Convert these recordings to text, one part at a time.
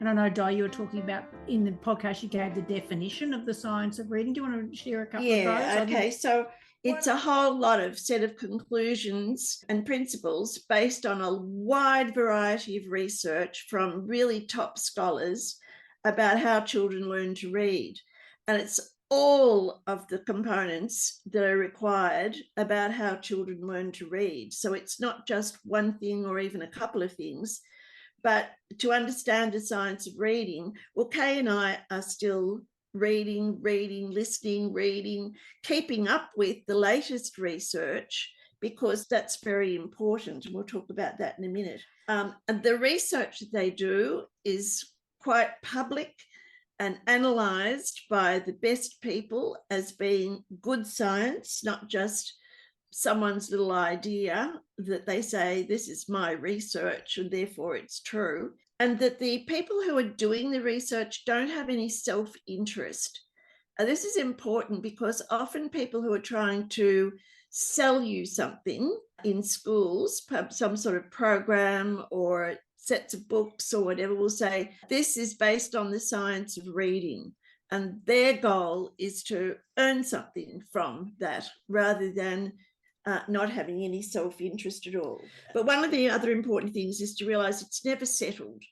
And I know, Di, you were talking about in the podcast, you gave the definition of the science of reading. Do you want to share a couple of those? Yeah, okay. So it's a whole lot of set of conclusions and principles based on a wide variety of research from really top scholars about how children learn to read. And it's all of the components that are required about how children learn to read. So it's not just one thing or even a couple of things. But to understand the science of reading, well, Kay and I are still reading, listening, reading, keeping up with the latest research, because that's very important. And we'll talk about that in a minute. And the research that they do is quite public and analysed by the best people as being good science, not just someone's little idea that they say, this is my research and therefore it's true. And that the people who are doing the research don't have any self-interest. This is important because often people who are trying to sell you something in schools, some sort of program or sets of books or whatever, will say, this is based on the science of reading. And their goal is to earn something from that rather than not having any self-interest at all. But one of the other important things is to realise it's never settled.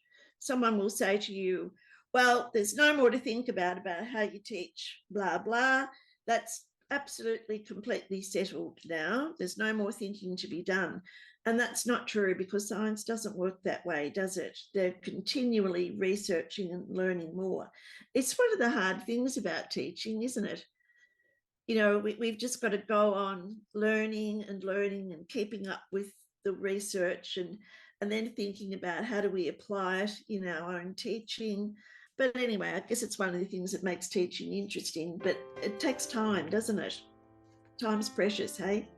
Someone will say to you, well, there's no more to think about how you teach, blah, blah. That's absolutely completely settled now. There's no more thinking to be done. And that's not true, because science doesn't work that way, does it? They're continually researching and learning more. It's one of the hard things about teaching, isn't it? We've just got to go on learning and keeping up with the research and then thinking about how do we apply it in our own teaching. But anyway, I guess it's one of the things that makes teaching interesting, but it takes time, doesn't it? Time's precious, hey?